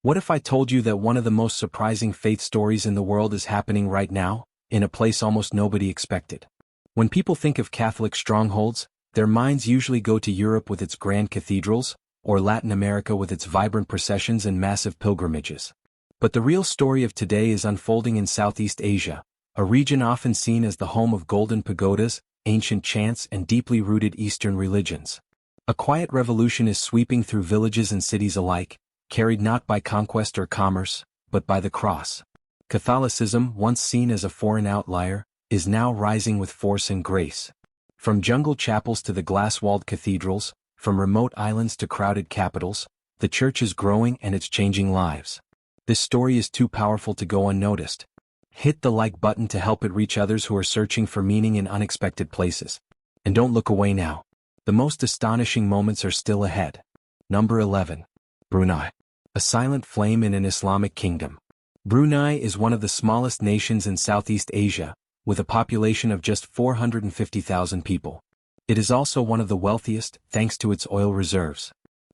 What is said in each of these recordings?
What if I told you that one of the most surprising faith stories in the world is happening right now, in a place almost nobody expected? When people think of Catholic strongholds, their minds usually go to Europe with its grand cathedrals, or Latin America with its vibrant processions and massive pilgrimages. But the real story of today is unfolding in Southeast Asia, a region often seen as the home of golden pagodas, ancient chants, and deeply rooted Eastern religions. A quiet revolution is sweeping through villages and cities alike, carried not by conquest or commerce, but by the cross. Catholicism, once seen as a foreign outlier, is now rising with force and grace. From jungle chapels to the glass-walled cathedrals, from remote islands to crowded capitals, the church is growing and it's changing lives. This story is too powerful to go unnoticed. Hit the like button to help it reach others who are searching for meaning in unexpected places. And don't look away now. The most astonishing moments are still ahead. Number 11. Brunei. A silent flame in an Islamic kingdom. Brunei is one of the smallest nations in Southeast Asia, with a population of just 450,000 people. It is also one of the wealthiest, thanks to its oil reserves.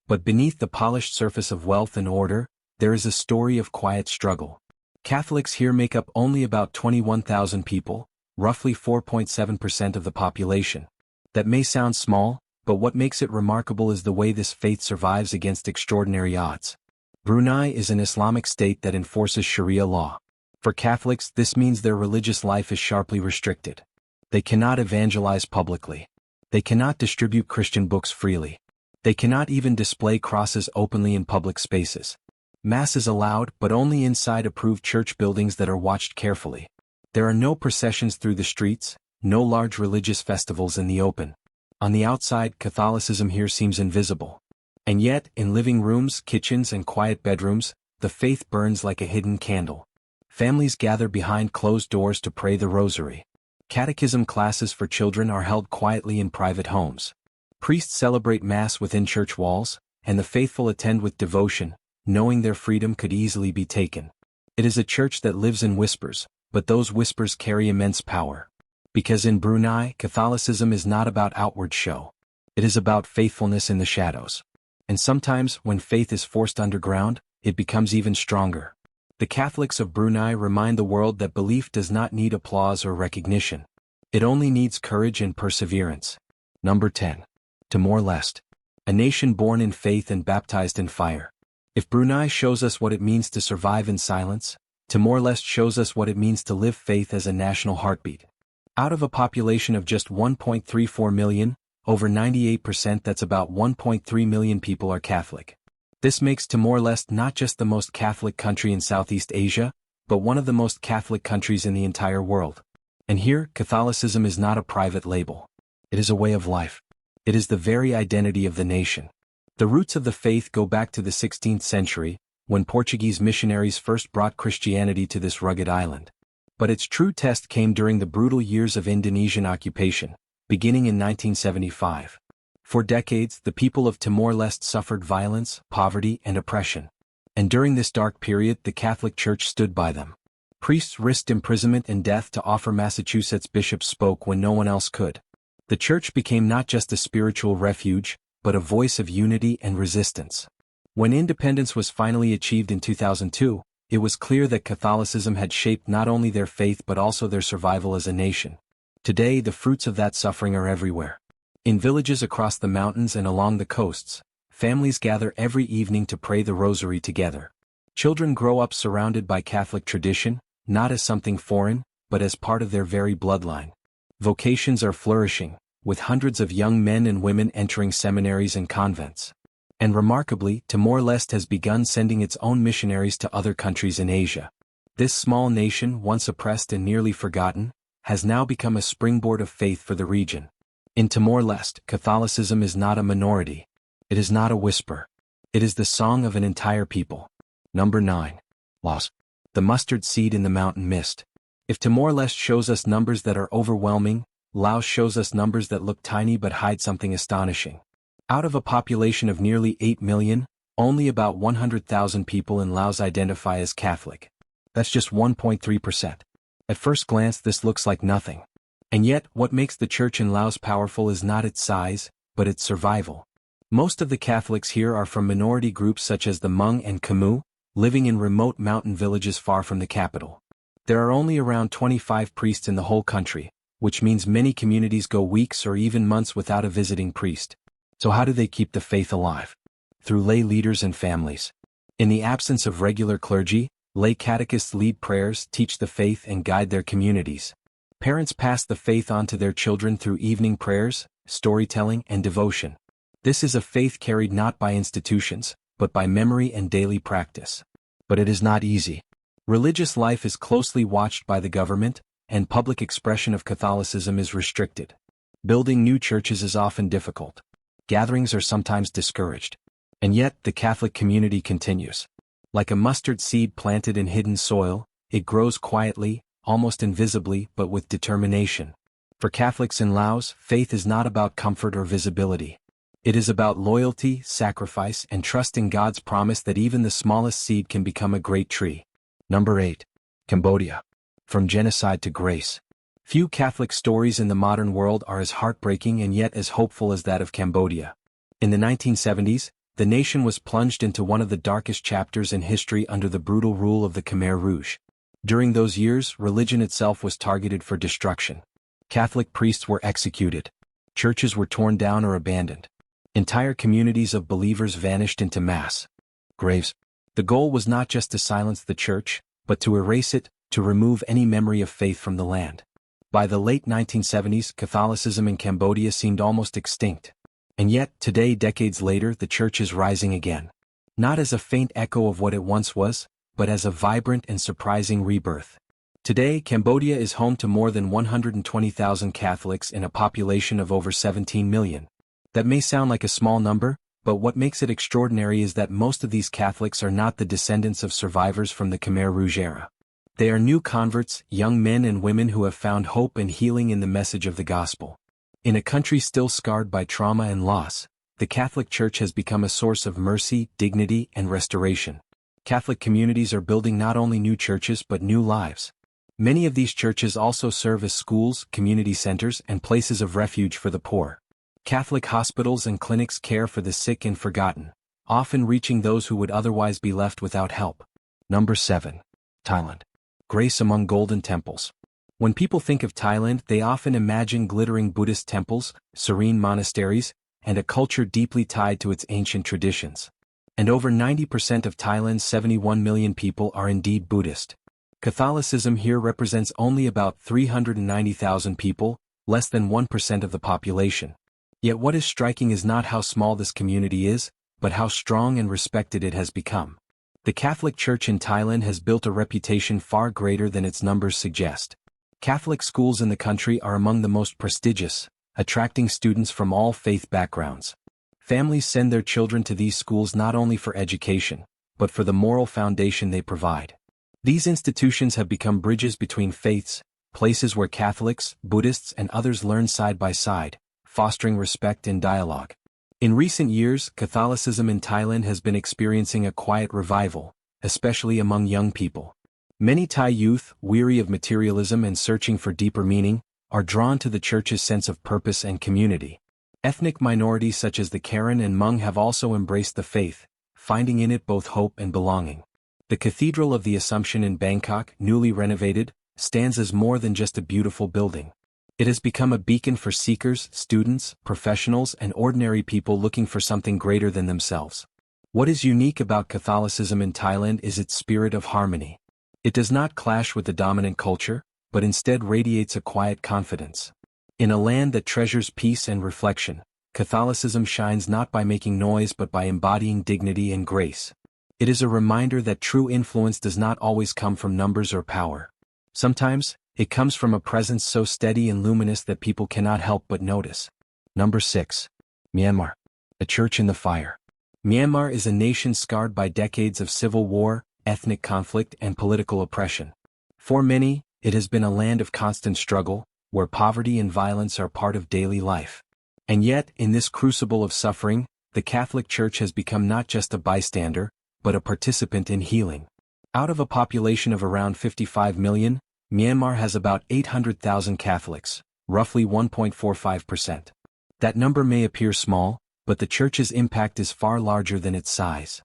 But beneath the polished surface of wealth and order, there is a story of quiet struggle. Catholics here make up only about 21,000 people, roughly 4.7% of the population. That may sound small, but what makes it remarkable is the way this faith survives against extraordinary odds. Brunei is an Islamic state that enforces Sharia law. For Catholics, this means their religious life is sharply restricted. They cannot evangelize publicly. They cannot distribute Christian books freely. They cannot even display crosses openly in public spaces. Mass is allowed, but only inside approved church buildings that are watched carefully. There are no processions through the streets, no large religious festivals in the open. On the outside, Catholicism here seems invisible. And yet, in living rooms, kitchens, and quiet bedrooms, the faith burns like a hidden candle. Families gather behind closed doors to pray the rosary. Catechism classes for children are held quietly in private homes. Priests celebrate Mass within church walls, and the faithful attend with devotion, knowing their freedom could easily be taken. It is a church that lives in whispers, but those whispers carry immense power. Because in Brunei, Catholicism is not about outward show. It is about faithfulness in the shadows. And sometimes, when faith is forced underground, it becomes even stronger. The Catholics of Brunei remind the world that belief does not need applause or recognition. It only needs courage and perseverance. Number 10. Timor-Leste. A nation born in faith and baptized in fire. If Brunei shows us what it means to survive in silence, Timor-Leste shows us what it means to live faith as a national heartbeat. Out of a population of just 1.34 million, over 98%, that's about 1.3 million people, are Catholic. This makes Timor-Leste not just the most Catholic country in Southeast Asia, but one of the most Catholic countries in the entire world. And here, Catholicism is not a private label. It is a way of life. It is the very identity of the nation. The roots of the faith go back to the 16th century, when Portuguese missionaries first brought Christianity to this rugged island. But its true test came during the brutal years of Indonesian occupation, beginning in 1975. For decades, the people of Timor-Leste suffered violence, poverty, and oppression. And during this dark period, the Catholic Church stood by them. Priests risked imprisonment and death to offer. Massachusetts bishops spoke when no one else could. The Church became not just a spiritual refuge, but a voice of unity and resistance. When independence was finally achieved in 2002, it was clear that Catholicism had shaped not only their faith but also their survival as a nation. Today, the fruits of that suffering are everywhere. In villages across the mountains and along the coasts, families gather every evening to pray the rosary together. Children grow up surrounded by Catholic tradition, not as something foreign, but as part of their very bloodline. Vocations are flourishing, with hundreds of young men and women entering seminaries and convents. And remarkably, Timor-Leste has begun sending its own missionaries to other countries in Asia. This small nation, once oppressed and nearly forgotten, has now become a springboard of faith for the region. In Timor-Leste, Catholicism is not a minority. It is not a whisper. It is the song of an entire people. Number 9. Laos. The mustard seed in the mountain mist. If Timor-Leste shows us numbers that are overwhelming, Laos shows us numbers that look tiny but hide something astonishing. Out of a population of nearly 8 million, only about 100,000 people in Laos identify as Catholic. That's just 1.3%. At first glance, this looks like nothing. And yet, what makes the church in Laos powerful is not its size, but its survival. Most of the Catholics here are from minority groups such as the Hmong and Khmer, living in remote mountain villages far from the capital. There are only around 25 priests in the whole country, which means many communities go weeks or even months without a visiting priest. So how do they keep the faith alive? Through lay leaders and families. In the absence of regular clergy, lay catechists lead prayers, teach the faith, and guide their communities. Parents pass the faith on to their children through evening prayers, storytelling, and devotion. This is a faith carried not by institutions, but by memory and daily practice. But it is not easy. Religious life is closely watched by the government, and public expression of Catholicism is restricted. Building new churches is often difficult. Gatherings are sometimes discouraged. And yet, the Catholic community continues. Like a mustard seed planted in hidden soil, it grows quietly, almost invisibly, but with determination. For Catholics in Laos, faith is not about comfort or visibility. It is about loyalty, sacrifice, and trust in God's promise that even the smallest seed can become a great tree. Number 8. Cambodia. From genocide to grace. Few Catholic stories in the modern world are as heartbreaking and yet as hopeful as that of Cambodia. In the 1970s, the nation was plunged into one of the darkest chapters in history under the brutal rule of the Khmer Rouge. During those years, religion itself was targeted for destruction. Catholic priests were executed. Churches were torn down or abandoned. Entire communities of believers vanished into mass graves. The goal was not just to silence the church, but to erase it, to remove any memory of faith from the land. By the late 1970s, Catholicism in Cambodia seemed almost extinct. And yet, today, decades later, the church is rising again. Not as a faint echo of what it once was, but as a vibrant and surprising rebirth. Today, Cambodia is home to more than 120,000 Catholics in a population of over 17 million. That may sound like a small number, but what makes it extraordinary is that most of these Catholics are not the descendants of survivors from the Khmer Rouge era. They are new converts, young men and women who have found hope and healing in the message of the gospel. In a country still scarred by trauma and loss, the Catholic Church has become a source of mercy, dignity, and restoration. Catholic communities are building not only new churches but new lives. Many of these churches also serve as schools, community centers, and places of refuge for the poor. Catholic hospitals and clinics care for the sick and forgotten, often reaching those who would otherwise be left without help. Number 7. Thailand. Grace among golden temples. When people think of Thailand, they often imagine glittering Buddhist temples, serene monasteries, and a culture deeply tied to its ancient traditions. And over 90% of Thailand's 71 million people are indeed Buddhist. Catholicism here represents only about 390,000 people, less than 1% of the population. Yet what is striking is not how small this community is, but how strong and respected it has become. The Catholic Church in Thailand has built a reputation far greater than its numbers suggest. Catholic schools in the country are among the most prestigious, attracting students from all faith backgrounds. Families send their children to these schools not only for education, but for the moral foundation they provide. These institutions have become bridges between faiths, places where Catholics, Buddhists, and others learn side by side, fostering respect and dialogue. In recent years, Catholicism in Thailand has been experiencing a quiet revival, especially among young people. Many Thai youth, weary of materialism and searching for deeper meaning, are drawn to the church's sense of purpose and community. Ethnic minorities such as the Karen and Hmong have also embraced the faith, finding in it both hope and belonging. The Cathedral of the Assumption in Bangkok, newly renovated, stands as more than just a beautiful building. It has become a beacon for seekers, students, professionals, and ordinary people looking for something greater than themselves. What is unique about Catholicism in Thailand is its spirit of harmony. It does not clash with the dominant culture, but instead radiates a quiet confidence. In a land that treasures peace and reflection, Catholicism shines not by making noise but by embodying dignity and grace. It is a reminder that true influence does not always come from numbers or power. Sometimes, it comes from a presence so steady and luminous that people cannot help but notice. Number 6. Myanmar. A church in the fire. Myanmar is a nation scarred by decades of civil war, ethnic conflict, and political oppression. For many, it has been a land of constant struggle, where poverty and violence are part of daily life. And yet, in this crucible of suffering, the Catholic Church has become not just a bystander, but a participant in healing. Out of a population of around 55 million, Myanmar has about 800,000 Catholics, roughly 1.45%. That number may appear small, but the Church's impact is far larger than its size.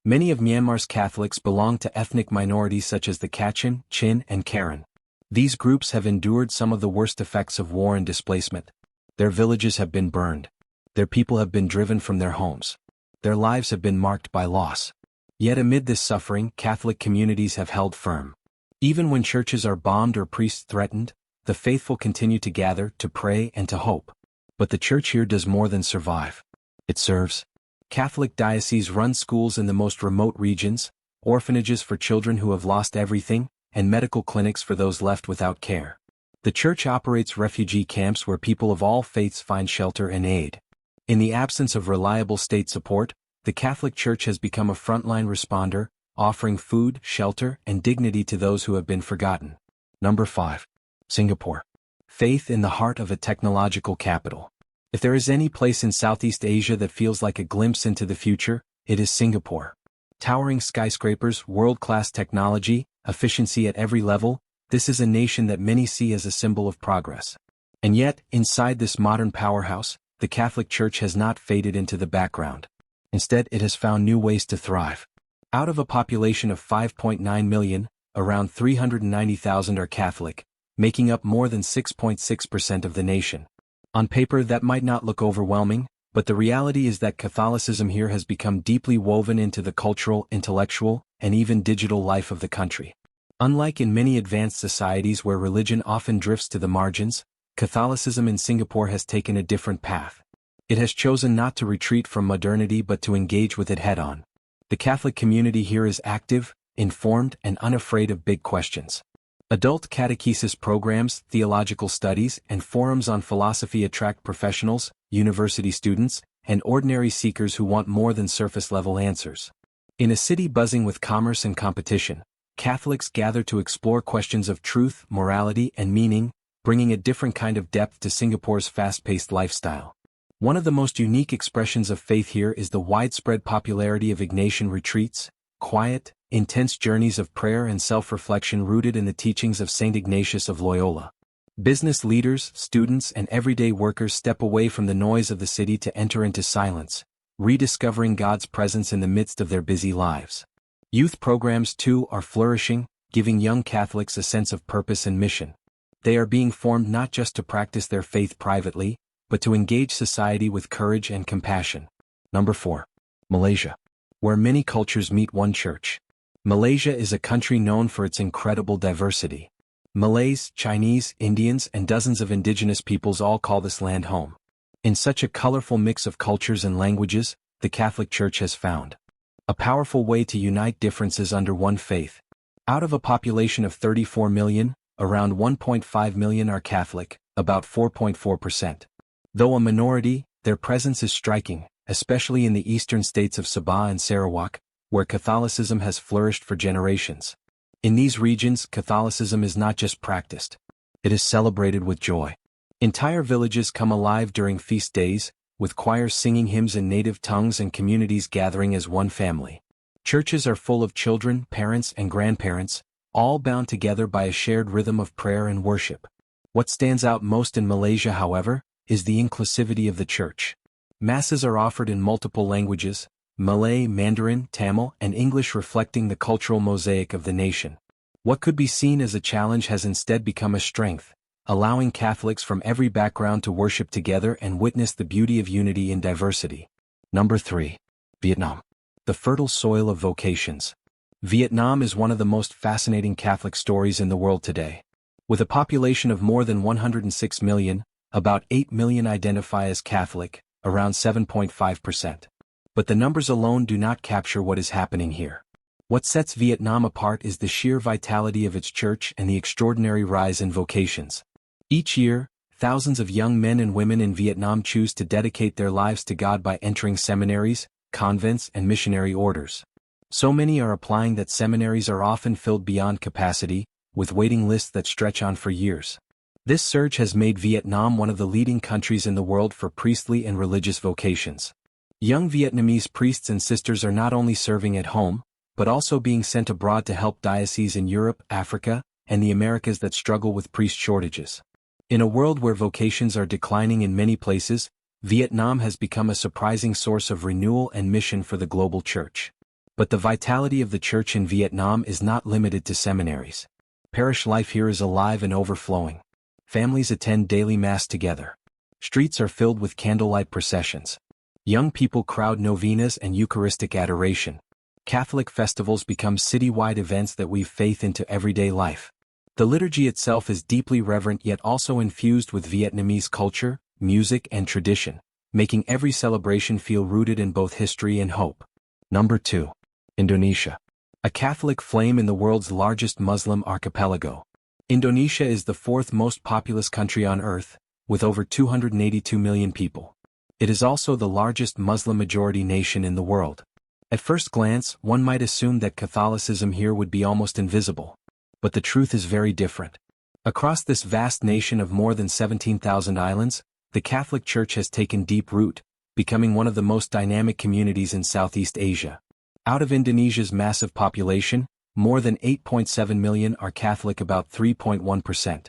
Many of Myanmar's Catholics belong to ethnic minorities such as the Kachin, Chin, and Karen. These groups have endured some of the worst effects of war and displacement. Their villages have been burned. Their people have been driven from their homes. Their lives have been marked by loss. Yet amid this suffering, Catholic communities have held firm. Even when churches are bombed or priests threatened, the faithful continue to gather, to pray, and to hope. But the church here does more than survive. It serves. Catholic dioceses run schools in the most remote regions, orphanages for children who have lost everything, and medical clinics for those left without care. The church operates refugee camps where people of all faiths find shelter and aid. In the absence of reliable state support, the Catholic Church has become a frontline responder, offering food, shelter, and dignity to those who have been forgotten. Number 5. Singapore. Faith in the heart of a technological capital. If there is any place in Southeast Asia that feels like a glimpse into the future, it is Singapore. Towering skyscrapers, world-class technology, efficiency at every level, this is a nation that many see as a symbol of progress. And yet, inside this modern powerhouse, the Catholic Church has not faded into the background. Instead, it has found new ways to thrive. Out of a population of 5.9 million, around 390,000 are Catholic, making up more than 6.6% of the nation. On paper, that might not look overwhelming, but the reality is that Catholicism here has become deeply woven into the cultural, intellectual, and even digital life of the country. Unlike in many advanced societies where religion often drifts to the margins, Catholicism in Singapore has taken a different path. It has chosen not to retreat from modernity but to engage with it head-on. The Catholic community here is active, informed, and unafraid of big questions. Adult catechesis programs, theological studies, and forums on philosophy attract professionals, university students, and ordinary seekers who want more than surface-level answers. In a city buzzing with commerce and competition, Catholics gather to explore questions of truth, morality, and meaning, bringing a different kind of depth to Singapore's fast-paced lifestyle. One of the most unique expressions of faith here is the widespread popularity of Ignatian retreats, quiet, intense journeys of prayer and self-reflection rooted in the teachings of Saint Ignatius of Loyola. Business leaders, students, and everyday workers step away from the noise of the city to enter into silence, rediscovering God's presence in the midst of their busy lives. Youth programs, too, are flourishing, giving young Catholics a sense of purpose and mission. They are being formed not just to practice their faith privately, but to engage society with courage and compassion. Number 4. Malaysia. Where many cultures meet one church. Malaysia is a country known for its incredible diversity. Malays, Chinese, Indians, and dozens of indigenous peoples all call this land home. In such a colorful mix of cultures and languages, the Catholic Church has found a powerful way to unite differences under one faith. Out of a population of 34 million, around 1.5 million are Catholic, about 4.4%. Though a minority, their presence is striking, especially in the eastern states of Sabah and Sarawak, where Catholicism has flourished for generations. In these regions, Catholicism is not just practiced. It is celebrated with joy. Entire villages come alive during feast days, with choirs singing hymns in native tongues and communities gathering as one family. Churches are full of children, parents, and grandparents, all bound together by a shared rhythm of prayer and worship. What stands out most in Malaysia, however, is the inclusivity of the church. Masses are offered in multiple languages, Malay, Mandarin, Tamil, and English, reflecting the cultural mosaic of the nation. What could be seen as a challenge has instead become a strength, allowing Catholics from every background to worship together and witness the beauty of unity in diversity. Number 3. Vietnam. The fertile soil of vocations. Vietnam is one of the most fascinating Catholic stories in the world today. With a population of more than 106 million, about 8 million identify as Catholic, around 7.5%. But the numbers alone do not capture what is happening here. What sets Vietnam apart is the sheer vitality of its church and the extraordinary rise in vocations. Each year, thousands of young men and women in Vietnam choose to dedicate their lives to God by entering seminaries, convents, and missionary orders. So many are applying that seminaries are often filled beyond capacity, with waiting lists that stretch on for years. This surge has made Vietnam one of the leading countries in the world for priestly and religious vocations. Young Vietnamese priests and sisters are not only serving at home, but also being sent abroad to help dioceses in Europe, Africa, and the Americas that struggle with priest shortages. In a world where vocations are declining in many places, Vietnam has become a surprising source of renewal and mission for the global church. But the vitality of the church in Vietnam is not limited to seminaries. Parish life here is alive and overflowing. Families attend daily mass together. Streets are filled with candlelight processions. Young people crowd novenas and Eucharistic adoration. Catholic festivals become citywide events that weave faith into everyday life. The liturgy itself is deeply reverent yet also infused with Vietnamese culture, music and tradition, making every celebration feel rooted in both history and hope. Number 2. Indonesia. A Catholic flame in the world's largest Muslim archipelago. Indonesia is the fourth most populous country on Earth, with over 282 million people. It is also the largest Muslim-majority nation in the world. At first glance, one might assume that Catholicism here would be almost invisible. But the truth is very different. Across this vast nation of more than 17,000 islands, the Catholic Church has taken deep root, becoming one of the most dynamic communities in Southeast Asia. Out of Indonesia's massive population, more than 8.7 million are Catholic, about 3.1%.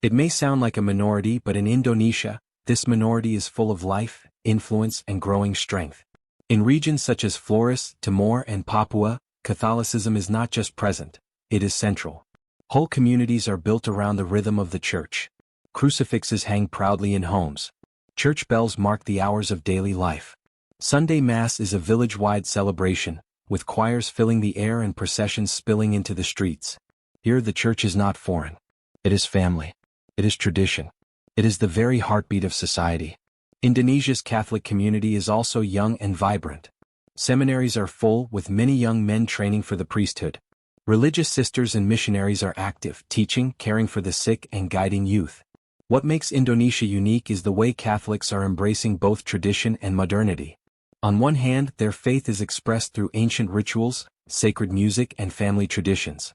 It may sound like a minority, but in Indonesia, this minority is full of life, influence, and growing strength. In regions such as Flores, Timor, and Papua, Catholicism is not just present, it is central. Whole communities are built around the rhythm of the church. Crucifixes hang proudly in homes. Church bells mark the hours of daily life. Sunday Mass is a village-wide celebration, with choirs filling the air and processions spilling into the streets. Here the church is not foreign. It is family. It is tradition. It is the very heartbeat of society. Indonesia's Catholic community is also young and vibrant. Seminaries are full, with many young men training for the priesthood. Religious sisters and missionaries are active, teaching, caring for the sick, and guiding youth. What makes Indonesia unique is the way Catholics are embracing both tradition and modernity. On one hand, their faith is expressed through ancient rituals, sacred music, and family traditions.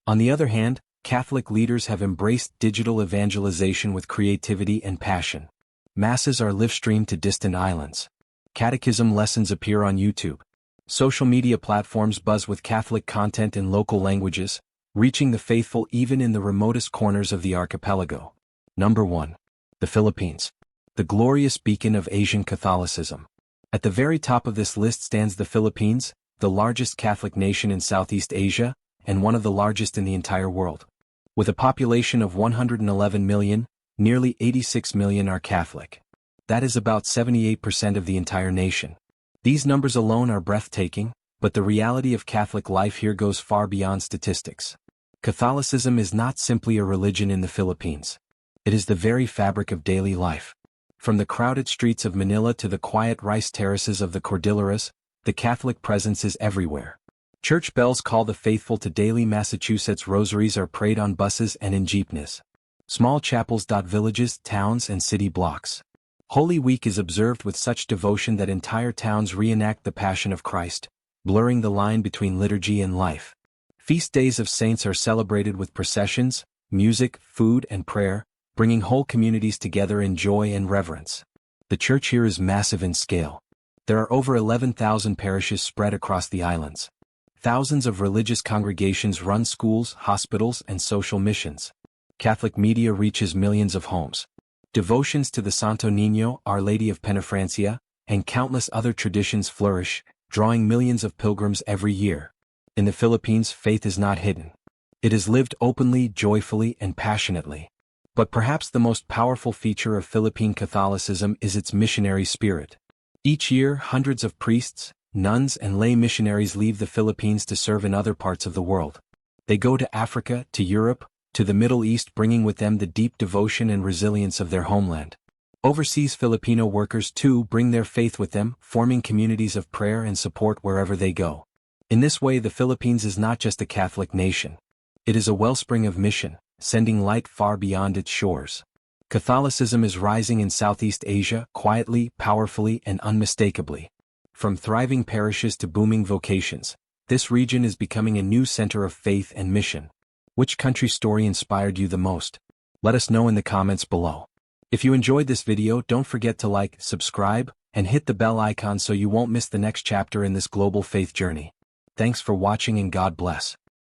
On the other hand, Catholic leaders have embraced digital evangelization with creativity and passion. Masses are live-streamed to distant islands. Catechism lessons appear on YouTube. Social media platforms buzz with Catholic content in local languages, reaching the faithful even in the remotest corners of the archipelago. Number 1. The Philippines. The glorious beacon of Asian Catholicism. At the very top of this list stands the Philippines, the largest Catholic nation in Southeast Asia, and one of the largest in the entire world. With a population of 111 million, nearly 86 million are Catholic. That is about 78% of the entire nation. These numbers alone are breathtaking, but the reality of Catholic life here goes far beyond statistics. Catholicism is not simply a religion in the Philippines. It is the very fabric of daily life. From the crowded streets of Manila to the quiet rice terraces of the Cordilleras, the Catholic presence is everywhere. Church bells call the faithful to daily Massachusetts rosaries are prayed on buses and in jeepneys. Small chapels dot villages, towns, and city blocks. Holy Week is observed with such devotion that entire towns reenact the Passion of Christ, blurring the line between liturgy and life. Feast days of saints are celebrated with processions, music, food, and prayer, bringing whole communities together in joy and reverence. The church here is massive in scale. There are over 11,000 parishes spread across the islands. Thousands of religious congregations run schools, hospitals, and social missions. Catholic media reaches millions of homes. Devotions to the Santo Niño, Our Lady of Penafrancia, and countless other traditions flourish, drawing millions of pilgrims every year. In the Philippines, faith is not hidden. It is lived openly, joyfully, and passionately. But perhaps the most powerful feature of Philippine Catholicism is its missionary spirit. Each year, hundreds of priests, nuns, and lay missionaries leave the Philippines to serve in other parts of the world. They go to Africa, to Europe, to the Middle East, bringing with them the deep devotion and resilience of their homeland. Overseas Filipino workers too bring their faith with them, forming communities of prayer and support wherever they go. In this way, the Philippines is not just a Catholic nation. It is a wellspring of mission, sending light far beyond its shores. Catholicism is rising in Southeast Asia, quietly, powerfully, and unmistakably. From thriving parishes to booming vocations, this region is becoming a new center of faith and mission. Which country's story inspired you the most? Let us know in the comments below. If you enjoyed this video, don't forget to like, subscribe, and hit the bell icon so you won't miss the next chapter in this global faith journey. Thanks for watching and God bless.